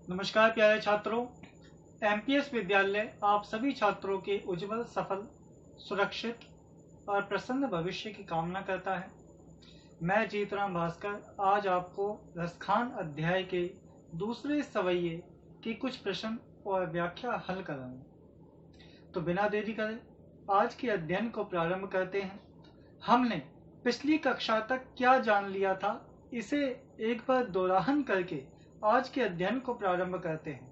नमस्कार प्यारे छात्रों, एमपीएस विद्यालय आप सभी छात्रों के उज्जवल, सफल, सुरक्षित और प्रसन्न भविष्य की कामना करता है। मैं जीतराम भास्कर आज आपको रसखान अध्याय के दूसरे सवैये की कुछ प्रश्न और व्याख्या हल कराऊंगा। तो बिना देरी करे आज के अध्ययन को प्रारंभ करते हैं। हमने पिछली कक्षा तक क्या जान लिया था, इसे एक बार दोहराहन करके आज के अध्ययन को प्रारंभ करते हैं।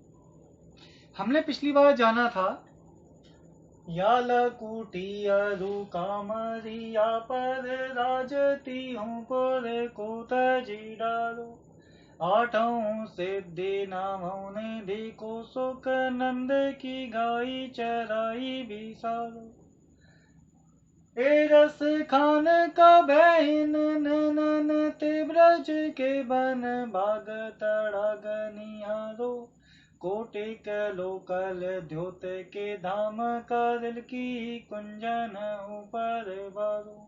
हमने पिछली बार जाना था, या लकुटी अरु कामरिया पर राजती हूँ पर कोत जी डालो, आठों सिद्धि नामों ने देखो सुख नंद की गाई चराई बिसारो। ए रस खान का बहन ननन ते ब्रज के बन बाग तड़ाग निहारो, कोटिक लोकल द्योत के धाम कादिल की कुंजन ऊपर बारो।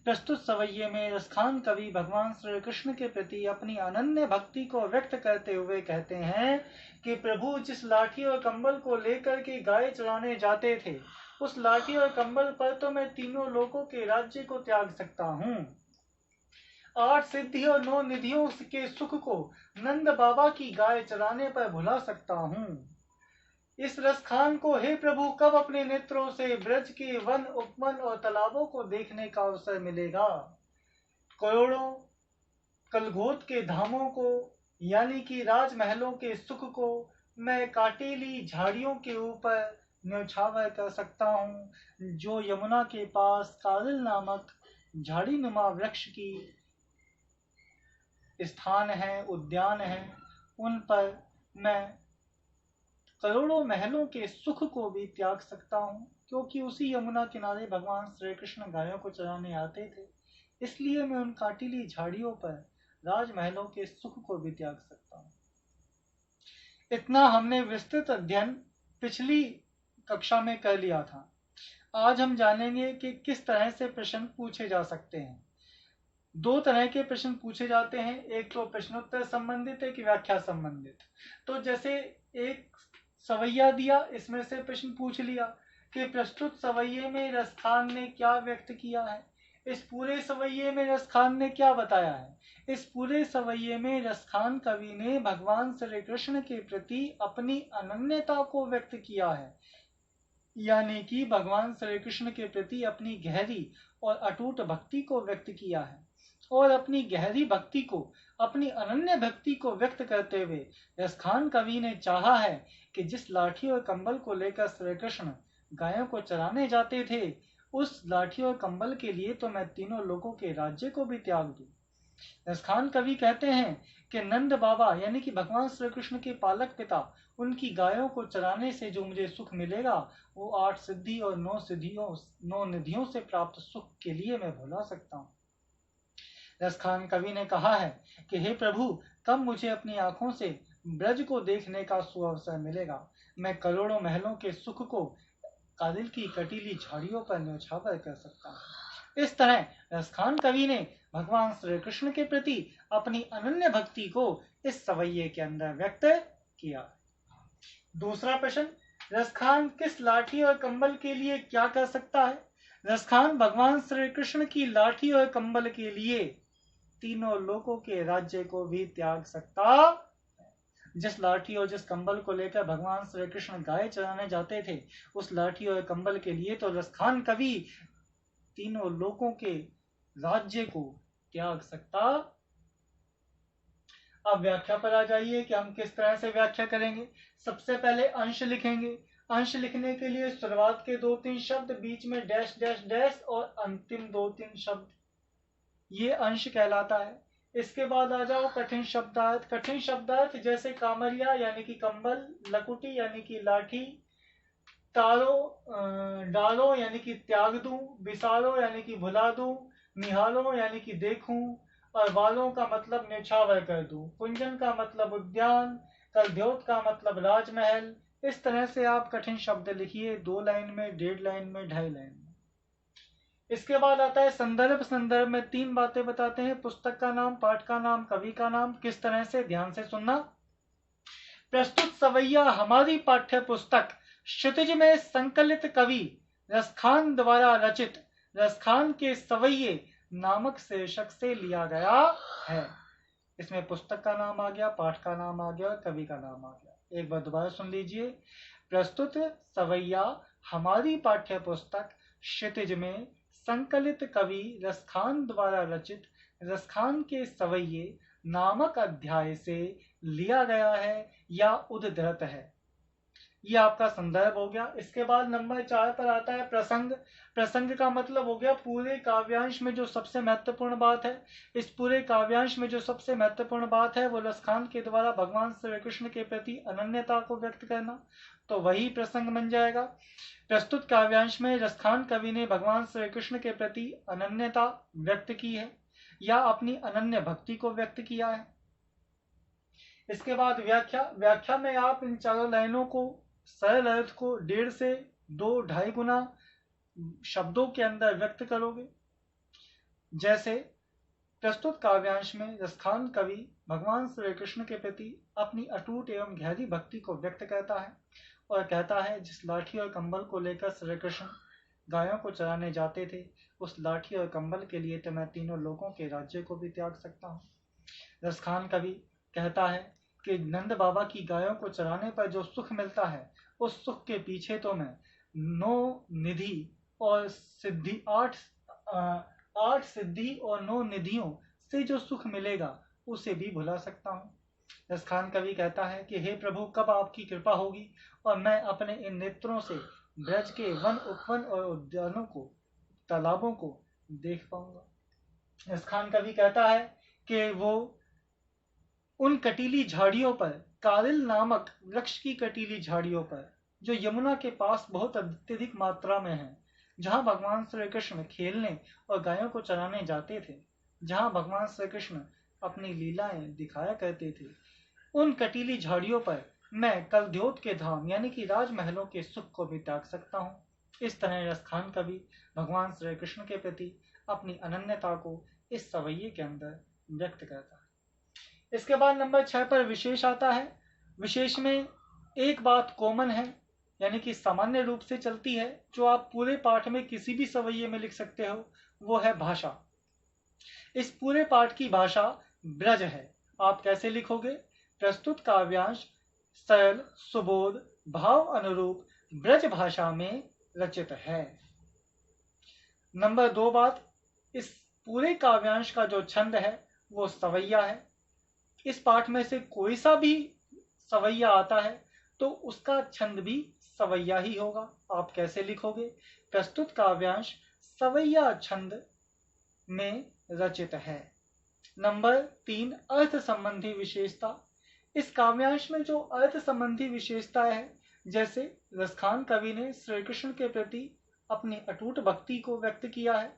प्रस्तुत सवैये में रसखान कवि भगवान श्री कृष्ण के प्रति अपनी अनन्य भक्ति को व्यक्त करते हुए कहते हैं कि प्रभु जिस लाठी और कंबल को लेकर के गाय चराने जाते थे, उस लाठी और कंबल पर तो मैं तीनों लोकों के राज्य को त्याग सकता हूँ। 8 सिद्धि और 9 निधियों के सुख को नंद बाबा की गाय चराने पर भुला सकता हूँ। इस रसखान को हे प्रभु कब अपने नेत्रों से ब्रज के वन, उपवन और तालाबों को देखने का अवसर मिलेगा। करोड़ों कलघोट के धामों को यानी कि राजमहलों के सुख को मैं काटेली झाड़ियों के ऊपर न्यौछावर कर सकता हूँ, जो यमुना के पास कालिल नामक झाड़ी नुमा वृक्ष की स्थान है, उद्यान है। उन पर मैं करोड़ों महलों के सुख को भी त्याग सकता हूँ, क्योंकि उसी यमुना किनारे भगवान श्री कृष्ण गायों को चराने आते थे। इसलिए मैं उन काटिली झाड़ियों पर राजमहलों के सुख को भी त्याग सकता हूँ। इतना हमने विस्तृत अध्ययन पिछली कक्षा में कर लिया था। आज हम जानेंगे कि किस तरह से प्रश्न पूछे जा सकते हैं। 2 तरह के प्रश्न पूछे जाते हैं, एक तो प्रश्नोत्तर संबंधित, एक व्याख्या संबंधित। तो जैसे एक सवैया दिया, इसमें से प्रश्न पूछ लिया कि प्रस्तुत सवैये में रसखान ने क्या व्यक्त किया है, इस पूरे सवैये में रसखान ने क्या बताया है। इस पूरे सवैये में रसखान कवि ने भगवान श्री कृष्ण के प्रति अपनी अनन्यता को व्यक्त किया है, यानी कि भगवान श्री कृष्ण के प्रति अपनी गहरी और अटूट भक्ति को व्यक्त किया है। और अपनी गहरी भक्ति को, अपनी अनन्य भक्ति को व्यक्त करते हुए रसखान कवि ने चाहा है कि जिस लाठी और कंबल को लेकर श्री कृष्ण गायों को चराने जाते थे, उस लाठी और कंबल के लिए तो मैं तीनों लोगों के राज्य को भी त्याग दूं। रसखान कवि कहते हैं कि नंद बाबा यानी कि भगवान श्री कृष्ण के पालक पिता, उनकी गायों को चराने से जो मुझे सुख मिलेगा, वो 8 सिद्धि और 9 निधियों से प्राप्त सुख के लिए मैं भुला सकता हूँ। रसखान कवि ने कहा है कि हे प्रभु कब मुझे अपनी आंखों से ब्रज को देखने का सुअवसर मिलेगा। मैं करोड़ों महलों के सुख को कादिल की कटीली झाड़ियों पर न्यौछावर कर सकता हूँ। इस तरह रसखान कवि ने भगवान श्री कृष्ण के प्रति अपनी अनन्य भक्ति को इस सवैये के अंदर व्यक्त किया। दूसरा प्रश्न, रसखान किस लाठी और कंबल के लिए क्या कर सकता है। रसखान भगवान श्री कृष्ण की लाठी और कंबल के लिए तीनों लोकों के राज्य को भी त्याग सकता। जिस लाठी और जिस कंबल को लेकर भगवान श्री कृष्ण गाय चराने जाते थे, उस लाठी और कंबल के लिए तो रसखान कवि तीनों लोकों के राज्य को त्याग सकता। अब व्याख्या पर आ जाइए कि हम किस तरह से व्याख्या करेंगे। सबसे पहले अंश लिखेंगे। अंश लिखने के लिए शुरुआत के 2-3 शब्द, बीच में डैश डैश डैश और अंतिम 2-3 शब्द, ये अंश कहलाता है। इसके बाद आ जाओ कठिन शब्दार्थ। कठिन शब्दार्थ जैसे कामरिया यानी कि कंबल, लकुटी यानी कि लाठी, तारो डालो यानी कि त्याग दूं, बिसारो यानी कि भुला दूं, निहालो यानी कि देखूं, और वालों का मतलब न्यौछावर कर दूं, कुंजन का मतलब उद्यान, कलद्योत का मतलब राजमहल। इस तरह से आप कठिन शब्द लिखिए, 2 लाइन में, 1.5 लाइन में, 2.5 लाइन में। इसके बाद आता है संदर्भ। संदर्भ में 3 बातें बताते हैं, पुस्तक का नाम, पाठ का नाम, कवि का नाम। किस तरह से, ध्यान से सुनना। प्रस्तुत सवैया हमारी पाठ्य पुस्तक क्षितिज में संकलित कवि रसखान द्वारा रचित रसखान के सवैये नामक शीर्षक से लिया गया है। इसमें पुस्तक का नाम आ गया, पाठ का नाम आ गया और कवि का नाम आ गया। एक बार दोबारा सुन लीजिए। प्रस्तुत सवैया हमारी पाठ्य पुस्तक क्षितिज में संकलित कवि रसखान द्वारा रचित रसखान के सवैये नामक अध्याय से लिया गया है या उद्धृत है। यह आपका संदर्भ हो गया। इसके बाद नंबर 4 पर आता है प्रसंग। प्रसंग का मतलब हो गया पूरे काव्यांश में जो सबसे महत्वपूर्ण बात है। इस पूरे काव्यांश में जो सबसे महत्वपूर्ण बात है वो रसखान के द्वारा भगवान श्री कृष्ण के प्रति अनन्यता को व्यक्त करना, तो वही प्रसंग बन जाएगा। प्रस्तुत काव्यांश में रसखान कवि ने भगवान श्री कृष्ण के प्रति अनन्यता व्यक्त की है या अपनी अनन्य भक्ति को व्यक्त किया है। इसके बाद व्याख्या। व्याख्या में आप इन चारों लाइनों को सरल अर्थ को 1.5 से 2-2.5 गुना शब्दों के अंदर व्यक्त करोगे। जैसे प्रस्तुत काव्यांश में रसखान कवि भगवान श्री कृष्ण के प्रति अपनी अटूट एवं गहरी भक्ति को व्यक्त करता है और कहता है, जिस लाठी और कंबल को लेकर श्री कृष्ण गायों को चराने जाते थे, उस लाठी और कंबल के लिए तो मैं तीनों लोगों के राज्य को भी त्याग सकता हूँ। रसखान कवि कहता है कि नंद बाबा की गायों को चराने पर जो सुख मिलता है, उस सुख के पीछे तो मैं 9 निधि और सिद्धि 8 सिद्धि और 9 निधियों से जो सुख मिलेगा उसे भी भुला सकता हूँ। रसखान कवि कहता है कि हे प्रभु, कब आपकी कृपा होगी और मैं अपने इन नेत्रों से ब्रज के वन उपवन और उद्यानों को, तालाबों को देख पाऊंगा। रसखान कवि कहता है कि वो उन कटीली झाड़ियों पर, कारिल नामक वृक्ष की कटीली झाड़ियों पर, जो यमुना के पास बहुत अत्यधिक मात्रा में है, जहां भगवान श्री कृष्ण खेलने और गायों को चराने जाते थे, जहां भगवान श्री कृष्ण अपनी लीलाएं दिखाया करते थे, उन कटीली झाड़ियों पर मैं कलद्योत के धाम यानी कि राजमहलों के सुख को भी त्याग सकता हूँ। इस तरह रसखान कवि भगवान श्री कृष्ण के प्रति अपनी अनन्यता को इस सवैये के अंदर व्यक्त करता है। इसके बाद नंबर 6 पर विशेष आता है। विशेष में एक बात कॉमन है, यानी कि सामान्य रूप से चलती है, जो आप पूरे पाठ में किसी भी सवैये में लिख सकते हो, वो है भाषा। इस पूरे पाठ की भाषा ब्रज है। आप कैसे लिखोगे? प्रस्तुत काव्यांश सरल, सुबोध, भाव अनुरूप ब्रज भाषा में रचित है। नंबर 2 बात, इस पूरे काव्यांश का जो छंद है वो सवैया है। इस पाठ में से कोई सा भी सवैया आता है तो उसका छंद भी सवैया ही होगा। आप कैसे लिखोगे? प्रस्तुत काव्यांश सवैया छंद में रचित है। नंबर 3 अर्थ संबंधी विशेषता। इस काव्यांश में जो अर्थ संबंधी विशेषता है, जैसे रसखान कवि ने श्री कृष्ण के प्रति अपनी अटूट भक्ति को व्यक्त किया है।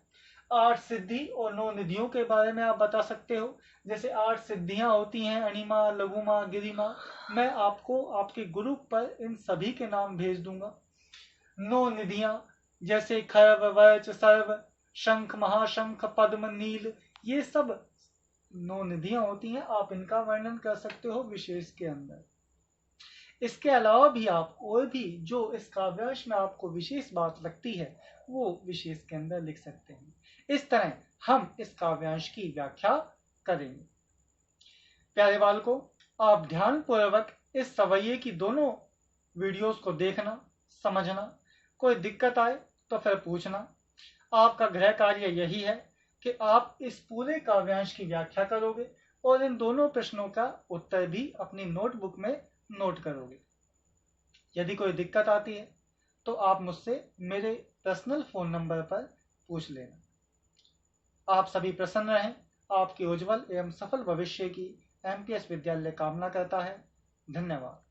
8 सिद्धि और 9 निधियों के बारे में आप बता सकते हो। जैसे 8 सिद्धियां होती हैं, अणिमा, लघुमा, गिरिमा। मैं आपको आपके ग्रुप पर इन सभी के नाम भेज दूंगा। 9 निधियां जैसे खर्व, वर्च, सर्व, शंख, महाशंख, पद्म, नील, ये सब 9 निधियां होती हैं। आप इनका वर्णन कर सकते हो विशेष के अंदर। इसके अलावा भी आप और भी जो इस काव्यांश में आपको विशेष बात लगती है वो विशेष के अंदर लिख सकते हैं। इस तरह हम इस काव्यांश की व्याख्या करेंगे। प्यारे बालकों, आप ध्यान पूर्वक इस सवैये की दोनों वीडियोस को देखना, समझना। कोई दिक्कत आए तो फिर पूछना। आपका गृह कार्य यही है कि आप इस पूरे काव्यांश की व्याख्या करोगे और इन दोनों प्रश्नों का उत्तर भी अपनी नोटबुक में नोट करोगे। यदि कोई दिक्कत आती है तो आप मुझसे मेरे पर्सनल फोन नंबर पर पूछ लेना। आप सभी प्रसन्न रहें। आपके उज्जवल एवं सफल भविष्य की एमपीएस विद्यालय कामना करता है। धन्यवाद।